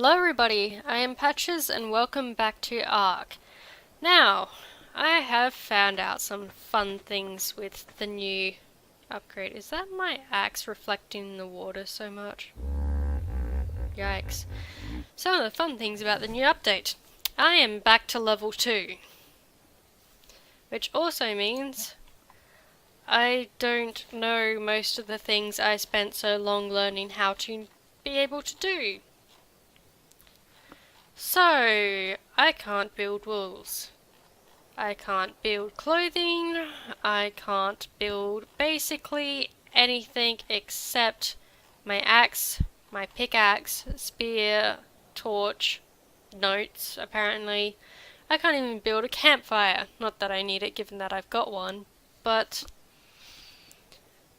Hello everybody, I am Patches and welcome back to Ark. Now, I have found out some fun things with the new upgrade. Is that my axe reflecting the water so much? Yikes. Some of the fun things about the new update. I am back to level 2. Which also means I don't know most of the things I spent so long learning how to be able to do. So, I can't build walls. I can't build clothing. I can't build basically anything except my axe, my pickaxe, spear, torch, notes, apparently. I can't even build a campfire. Not that I need it given that I've got one. But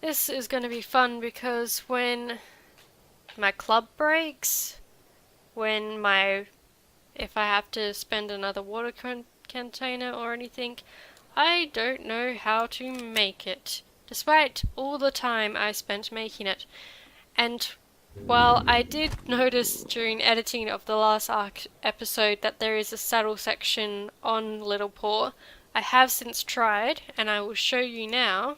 this is going to be fun because when my club breaks, if I have to spend another water container or anything, I don't know how to make it, despite all the time I spent making it. And while I did notice during editing of the last Ark episode that there is a saddle section on Little Paw, I have since tried, and I will show you now.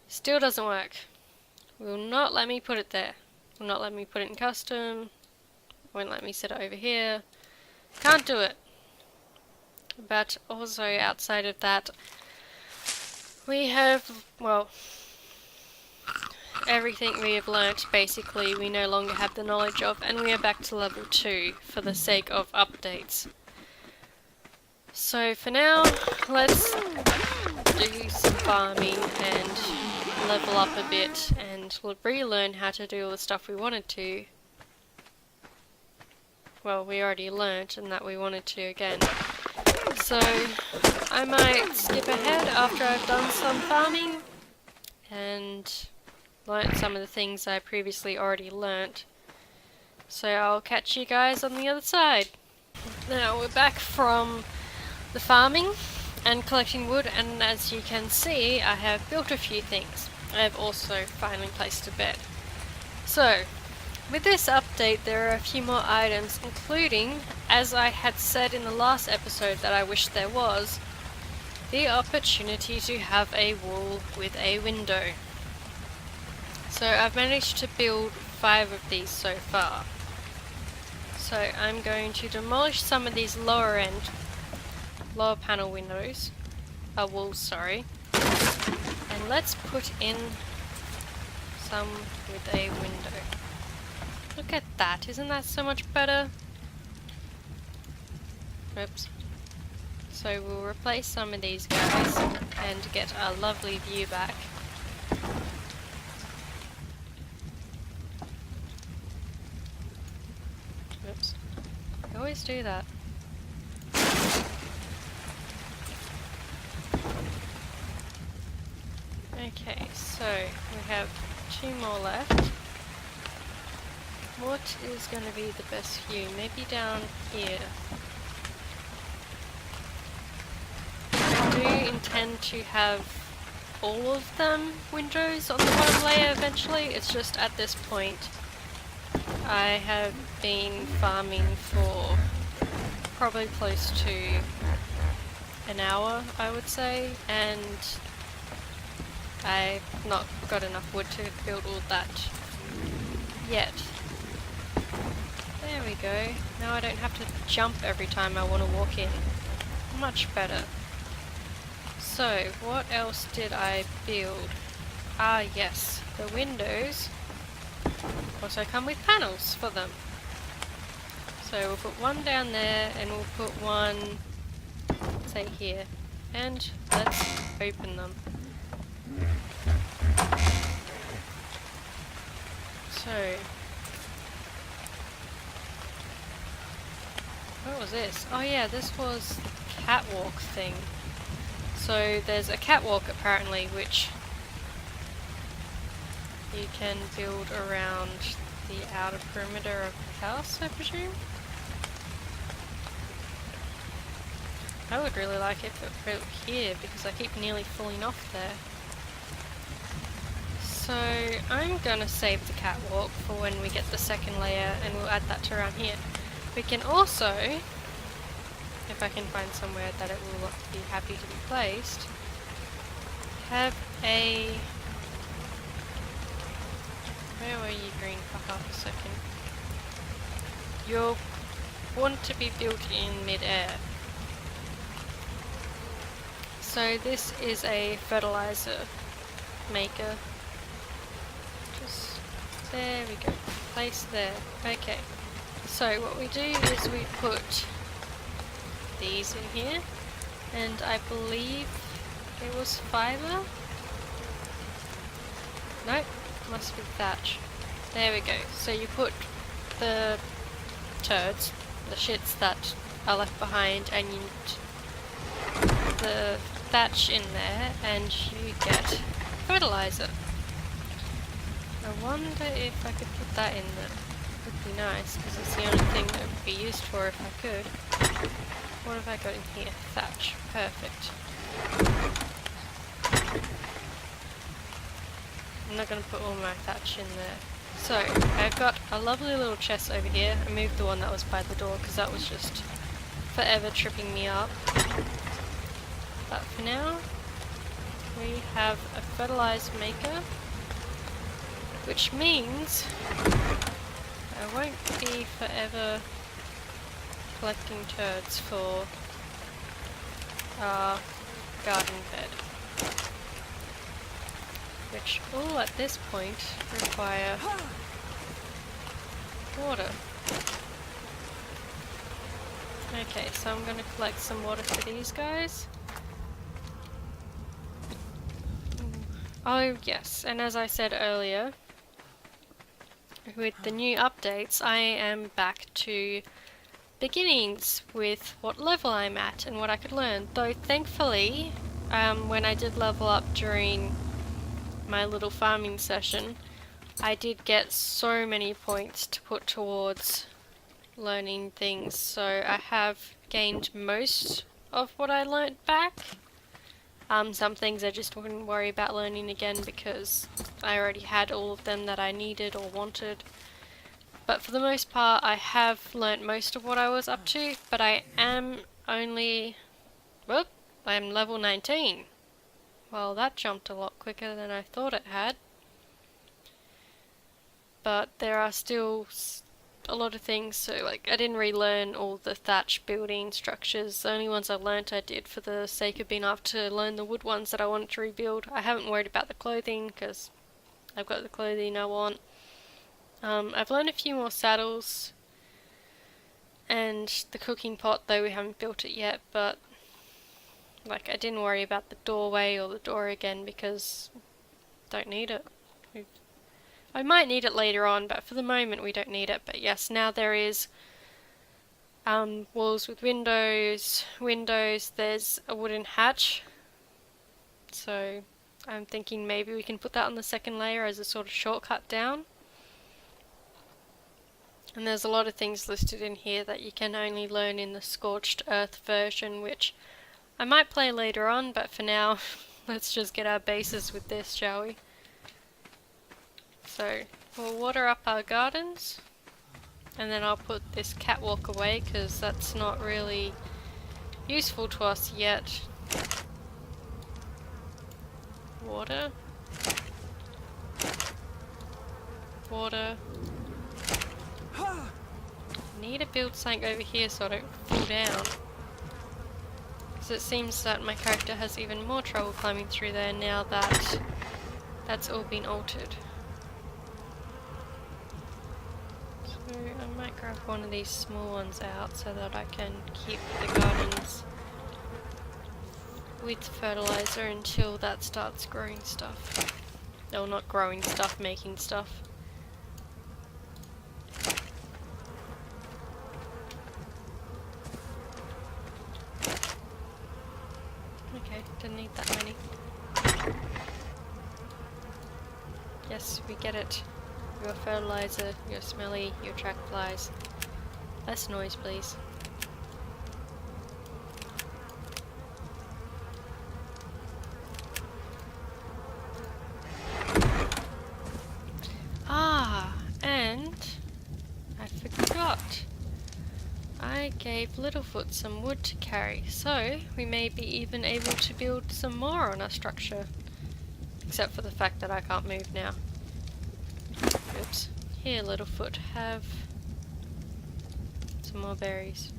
Still doesn't work. Will not let me put it there. Will not let me put it in custom. Won't let me set it over here. Can't do it. But also outside of that, we have, well, everything we have learnt basically we no longer have the knowledge of, and we are back to level 2 for the sake of updates. So for now, let's do some farming and level up a bit and relearn how to do all the stuff we wanted to. Well, we already learnt and that we wanted to again. So I might skip ahead after I've done some farming and learnt some of the things I previously already learnt. So I'll catch you guys on the other side. Now we're back from the farming and collecting wood, and as you can see I have built a few things. I have also finally placed a bed. So with this update there are a few more items, including, as I had said in the last episode that I wish there was, the opportunity to have a wall with a window. So I've managed to build 5 of these so far. So I'm going to demolish some of these lower panel windows, walls, sorry, and let's put in some with a window. Look at that, isn't that so much better? Oops. So we'll replace some of these guys and get a lovely view back. Oops. I always do that. Okay, so we have 2 more left. What is going to be the best view? Maybe down here. I do intend to have all of them windows on the bottom layer eventually. It's just at this point I have been farming for probably close to an hour, I would say, and I've not got enough wood to build all that yet. There we go. Now I don't have to jump every time I want to walk in. Much better. So, what else did I build? Ah yes, the windows also come with panels for them. So we'll put one down there and we'll put one, say here, and let's open them. So, what was this? Oh yeah, this was the catwalk thing. So there's a catwalk apparently which you can build around the outer perimeter of the house, I presume? I would really like it built here because I keep nearly falling off there. So I'm gonna save the catwalk for when we get the second layer, and we'll add that to around here. We can also, if I can find somewhere that it will be happy to be placed, have a... Where were you, green, for half a second? You'll want to be built in mid-air. So this is a fertilizer maker. Just there we go. Place there. Okay. So what we do is we put these in here, and I believe it was fiber. Nope, must be thatch. There we go. So you put the turds, the shits that are left behind, and you the thatch in there, and you get fertilizer. I wonder if I could put that in there. Would be nice, because it's the only thing that would be used for if I could. What have I got in here? Thatch. Perfect. I'm not going to put all my thatch in there. So, I've got a lovely little chest over here. I moved the one that was by the door because that was just forever tripping me up. But for now, we have a fertilizer maker, which means I won't be forever collecting turds for our garden bed, which all at this point require water. Okay, so I'm going to collect some water for these guys. Oh yes, and as I said earlier, with the new updates, I am back to beginnings with what level I'm at and what I could learn. Though thankfully, when I did level up during my little farming session, I did get so many points to put towards learning things, so I have gained most of what I learnt back. Some things I just wouldn't worry about learning again because I already had all of them that I needed or wanted. But for the most part, I have learnt most of what I was up to, but I am only... Whoop! I'm level 19. Well, that jumped a lot quicker than I thought it had. But there are still a lot of things, so like I didn't relearn all the thatch building structures. The only ones I learnt I did for the sake of being able to learn the wood ones that I wanted to rebuild. I haven't worried about the clothing because I've got the clothing I want. I've learned a few more saddles and the cooking pot, though we haven't built it yet, but like I didn't worry about the doorway or the door again because don't need it. I might need it later on, but for the moment we don't need it. But yes, now there is walls with windows, there's a wooden hatch. So I'm thinking maybe we can put that on the second layer as a sort of shortcut down. And there's a lot of things listed in here that you can only learn in the Scorched Earth version, which I might play later on, but for now, let's just get our bases with this, shall we? So, we'll water up our gardens, and then I'll put this catwalk away, because that's not really useful to us yet. Water. Water. Need to build something over here so I don't fall down. Because it seems that my character has even more trouble climbing through there now that that's all been altered. So I might grab one of these small ones out so that I can keep the gardens with fertilizer until that starts growing stuff. No, not growing stuff, making stuff. Okay, didn't need that many. Yes, we get it. Your fertilizer, you're smelly, you attract flies. Less noise, please. forgot. I gave Littlefoot some wood to carry, so we may be even able to build some more on our structure. Except for the fact that I can't move now. Oops. Here, Littlefoot, have some more berries.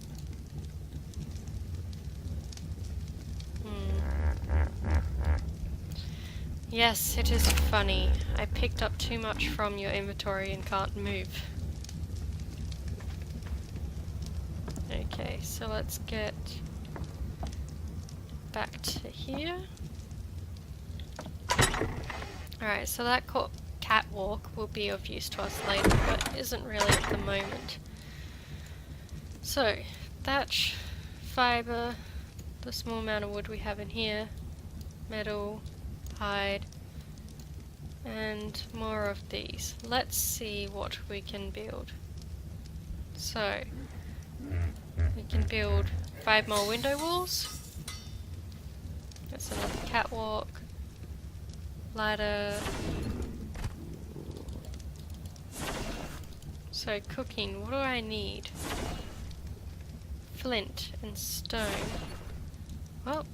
Yes, it is funny. I picked up too much from your inventory and can't move. Okay, so let's get back to here. Alright, so that catwalk will be of use to us later, but isn't really at the moment. So, thatch, fibre, the small amount of wood we have in here, metal, hide, and more of these. Let's see what we can build. So, we can build 5 more window walls. That's another catwalk, ladder. So cooking, what do I need? Flint and stone. Well,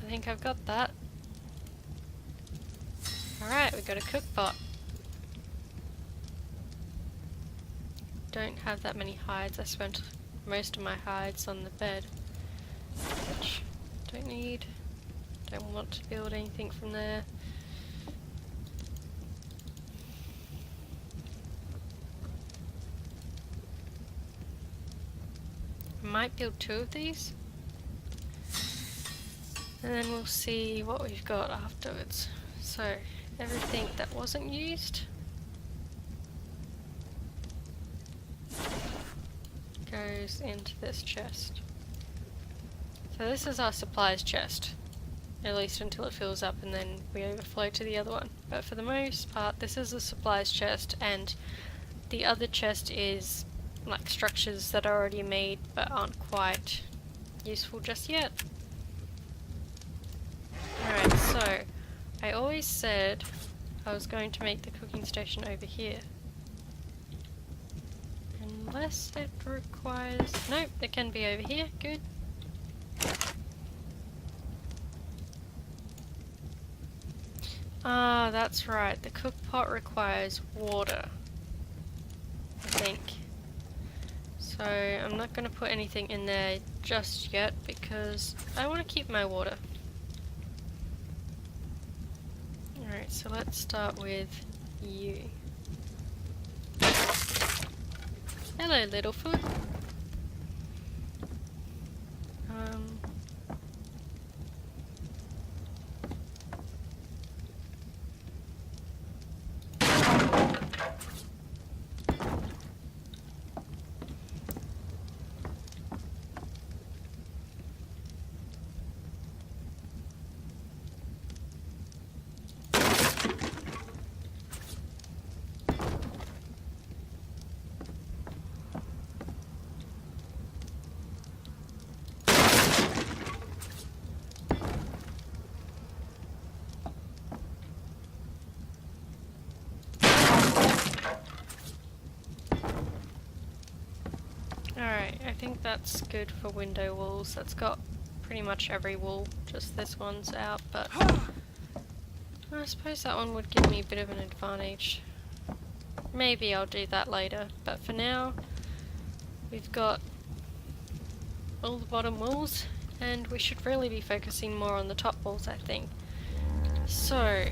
I think I've got that. Alright, we've got a cook pot. Don't have that many hides. I spent most of my hides on the bed. Which don't need. Don't want to build anything from there. I might build 2 of these. And then we'll see what we've got afterwards. So, everything that wasn't used goes into this chest. So this is our supplies chest, at least until it fills up and then we overflow to the other one. But for the most part, this is a supplies chest, and the other chest is like structures that are already made but aren't quite useful just yet. Alright, so I always said I was going to make the cooking station over here. Unless it requires... Nope, it can be over here. Good. Ah, that's right. The cook pot requires water, I think. So I'm not going to put anything in there just yet because I want to keep my water. Alright, so let's start with you. Hello, Littlefoot. Alright, I think that's good for window walls. That's got pretty much every wall, just this one's out, but I suppose that one would give me a bit of an advantage. Maybe I'll do that later, but for now we've got all the bottom walls and we should really be focusing more on the top walls, I think. So,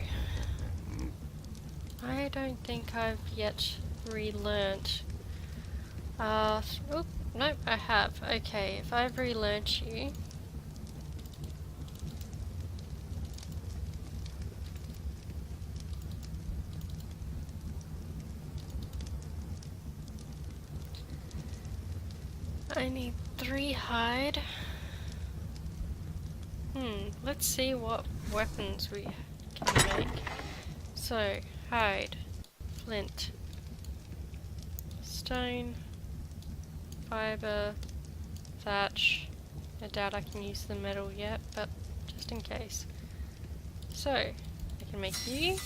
I don't think I've yet relearnt. Nope, I have. Okay, if I've relearnt you... I need 3 hide. Let's see what weapons we can make. So, hide, flint, stone, fibre, thatch. I doubt I can use the metal yet, but just in case. So, I can make you.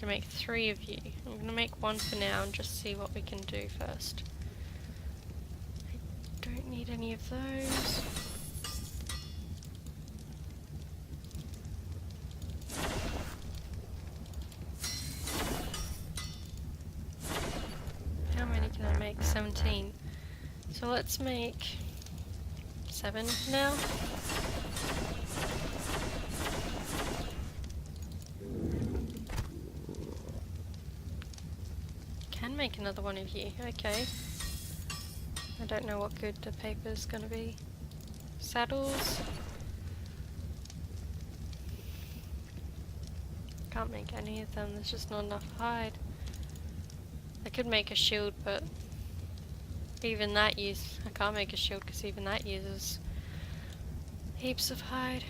I can make 3 of you. I'm gonna make 1 for now and just see what we can do first. I don't need any of those. How many can I make? 17. So let's make 7 now. Can make another one of you, okay. I don't know what good the paper's gonna be. Saddles. Can't make any of them, there's just not enough hide. I could make a shield, but even that I can't make a shield because even that uses heaps of hide.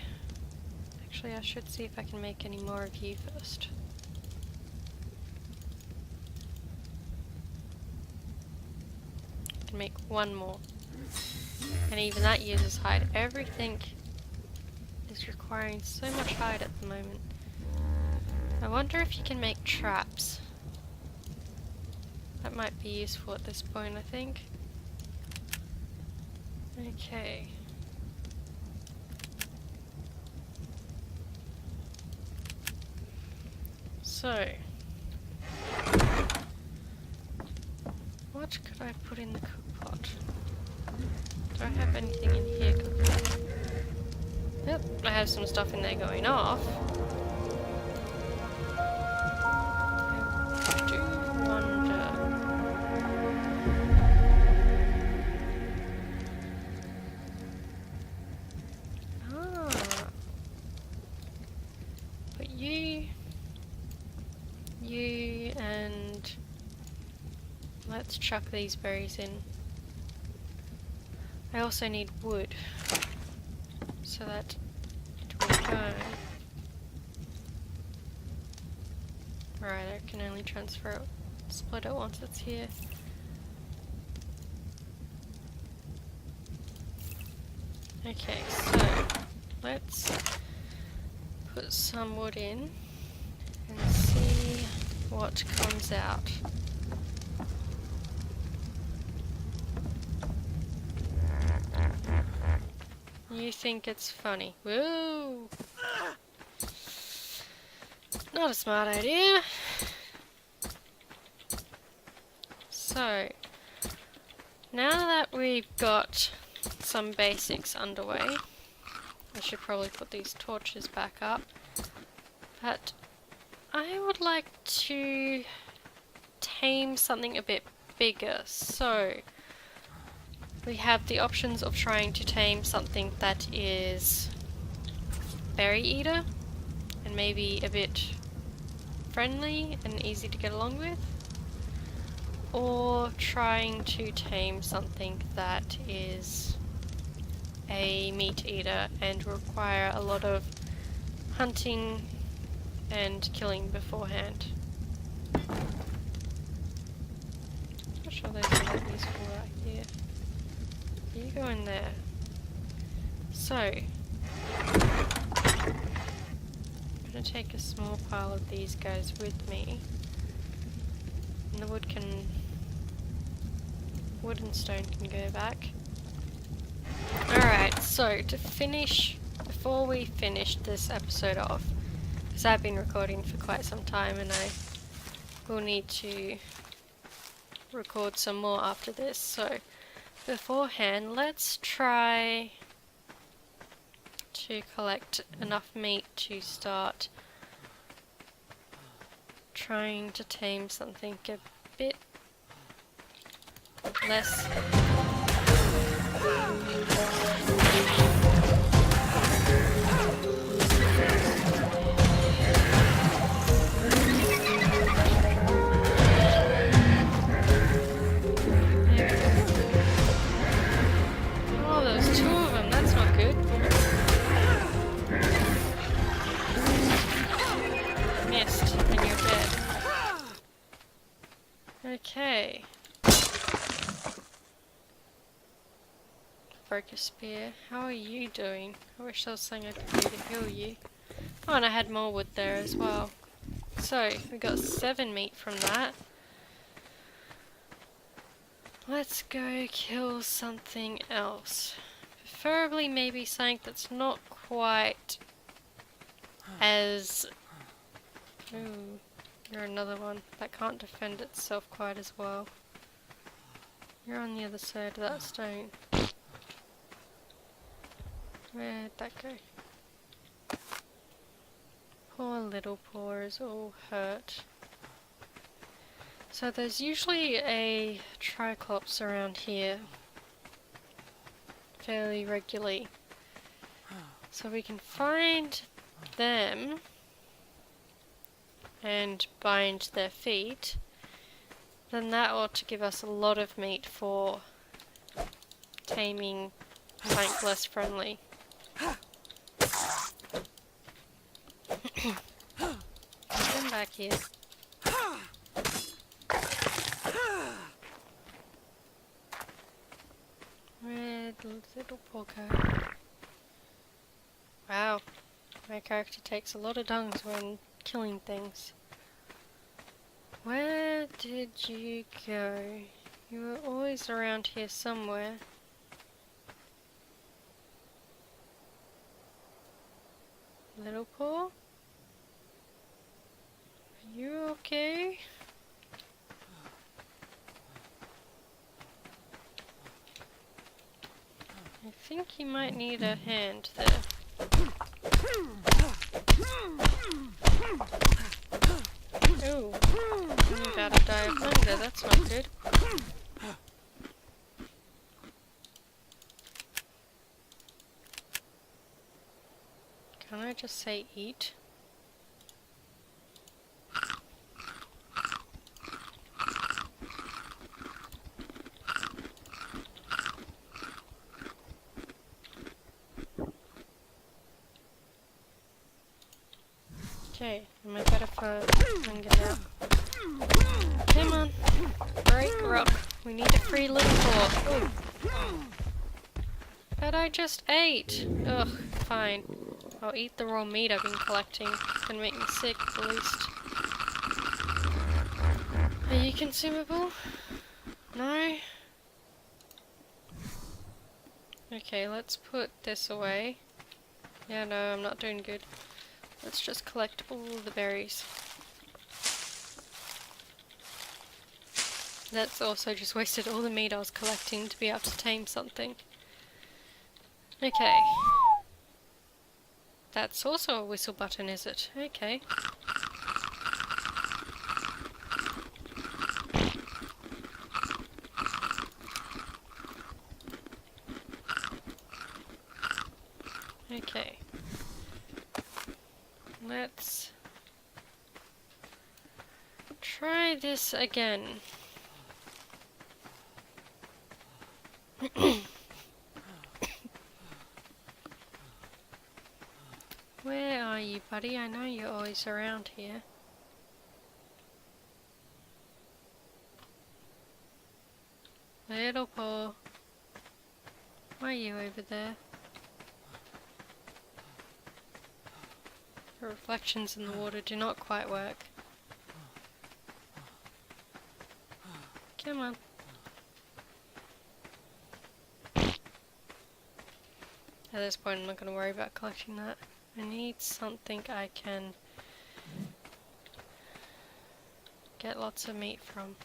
Actually, I should see if I can make any more of you first. I can make 1 more. And even that uses hide. Everything is requiring so much hide at the moment. I wonder if you can make traps. That might be useful at this point, I think. Okay. So, what could I put in the cook pot? Do I have anything in here cooking? Yep, I have some stuff in there going off. I do wonder. But you, and let's chuck these berries in. I also need wood, so that it will burn. Right, I can only transfer it, split it once it's here. Okay, so let's put some wood in and see what comes out. You think it's funny. Woo! Not a smart idea. So, now that we've got some basics underway, I should probably put these torches back up. But I would like to tame something a bit bigger. So, we have the options of trying to tame something that is berry eater and maybe a bit friendly and easy to get along with, or trying to tame something that is a meat eater and require a lot of hunting and killing beforehand. Not sure those are that useful right here. You go in there. So, I'm gonna take a small pile of these guys with me. And the wood and stone can go back. Alright, so to finish, before we finish this episode off, because I've been recording for quite some time and I will need to record some more after this, so beforehand, let's try to collect enough meat to start trying to tame something a bit less. Okay. Broke a spear. How are you doing? I wish there was something I could do to heal you. Oh, and I had more wood there as well. so we got 7 meat from that. Let's go kill something else. Preferably maybe something that's not quite as... Ooh, you're another one that can't defend itself quite as well. You're on the other side of that stone. Where'd that go? Poor little paw is all hurt. So there's usually a Triclops around here fairly regularly. So we can find them and bind their feet. Then that ought to give us a lot of meat for taming something less friendly. Come back here. Where'd little poor guy? Wow, my character takes a lot of dungs when killing things. Where did you go? You were always around here somewhere. Little paw? Are you okay? I think you might need a hand there. Ooh, I'm about to die of hunger, that's not good. Can I just say eat? Okay, am I better for hunger now? Come on, break rock. We need to free little paw. But I just ate. Ugh, fine. I'll eat the raw meat I've been collecting. It's gonna make me sick at the least. Are you consumable? No? Okay, let's put this away. Yeah, no, I'm not doing good. Let's just collect all the berries. That's also just wasted all the meat I was collecting to be able to tame something. Okay. That's also a whistle button, is it? Okay. Okay. Let's try this again. Where are you, buddy? I know you're always around here. Little paw. Why are you over there? The reflections in the water do not quite work. Come on. At this point I'm not going to worry about collecting that. I need something I can get lots of meat from.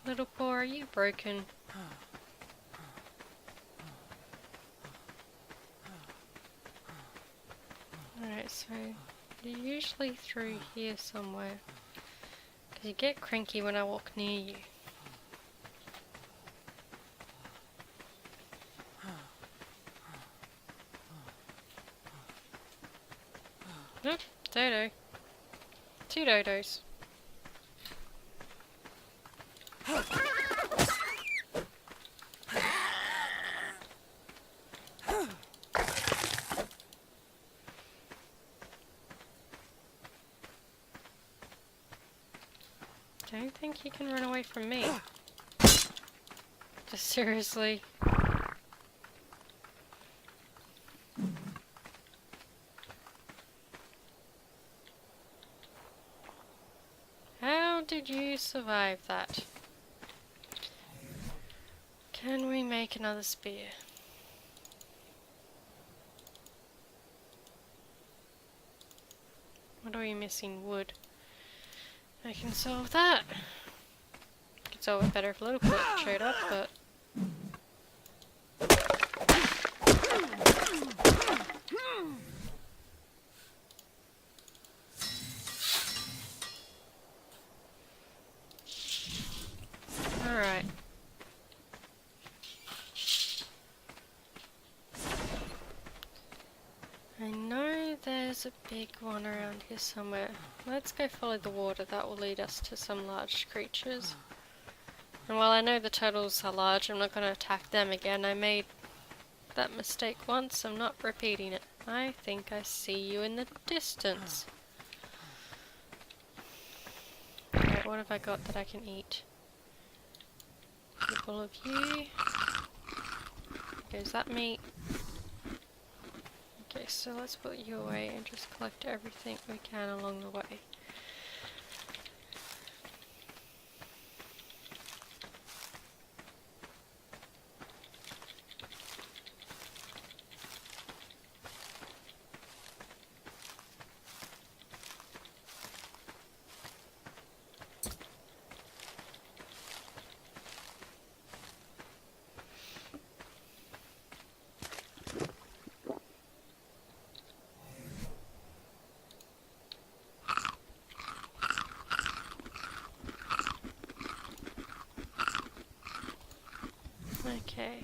Little paw, are you broken? Alright, so you're usually through here somewhere. Because you get cranky when I walk near you. Nope, dodo. 2 dodos. Don't think you can run away from me. Just seriously. did you survive that? Can we make another spear? What are we missing? Wood. I can solve that. Could solve it better if Littleport showed up, but... Alright. I know there's a big one around here somewhere. Let's go follow the water, that will lead us to some large creatures. And while I know the turtles are large, I'm not going to attack them again. I made that mistake once, I'm not repeating it. I think I see you in the distance. Alright, what have I got that I can eat? Keep all of you. Goes that meat. Okay, so let's put you away and just collect everything we can along the way. Okay.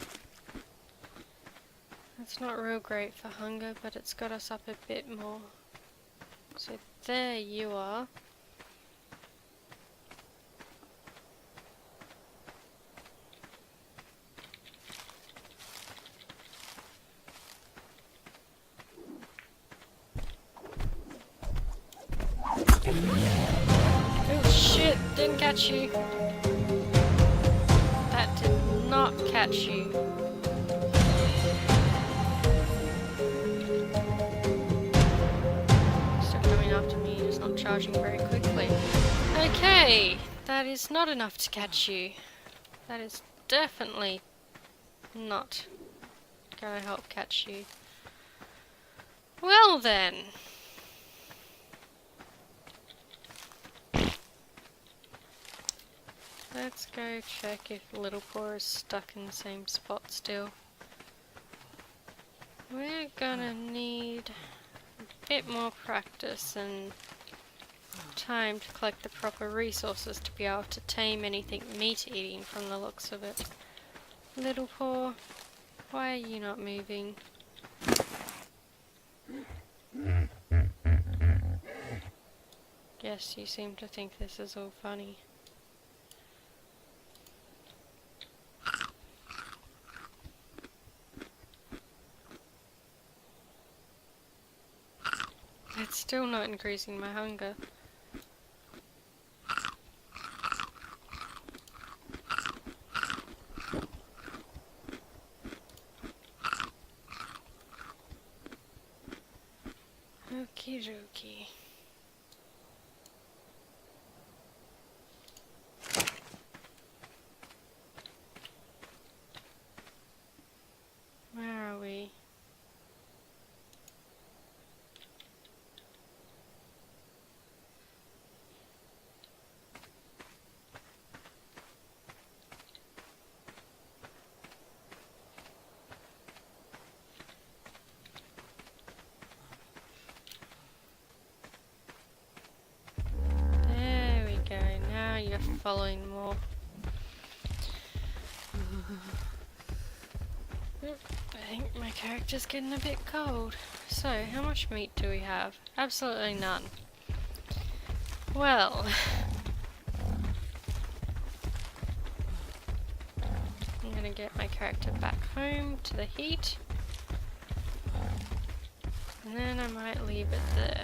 That's not real great for hunger, but it's got us up a bit more. So there you are. Oh shit, didn't catch you. That did not catch you. Still coming after me, just not charging very quickly. Okay, that is not enough to catch you. That is definitely not gonna help catch you. Well then. Let's go check if Littleport is stuck in the same spot still. We're gonna need a bit more practice and time to collect the proper resources to be able to tame anything meat-eating from the looks of it. Littleport, why are you not moving? Guess you seem to think this is all funny. It's still not increasing my hunger. Okie dokie. Where are we? There we go. Now you're following more. I think my character's getting a bit cold. So, how much meat do we have? Absolutely none. Well, I'm gonna get my character back home to the heat. And then I might leave it there.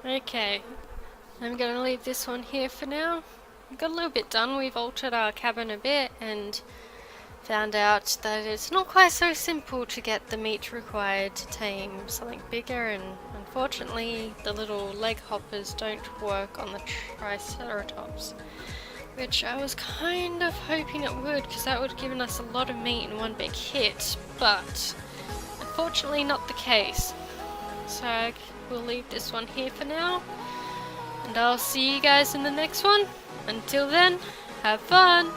Okay, I'm gonna leave this one here for now. We got a little bit done. We've altered our cabin a bit and found out that it's not quite so simple to get the meat required to tame something bigger, and unfortunately the little leg hoppers don't work on the Triceratops, which I was kind of hoping it would, because that would have given us a lot of meat in one big hit, but unfortunately not the case. So we'll leave this one here for now, and I'll see you guys in the next one. Until then, have fun!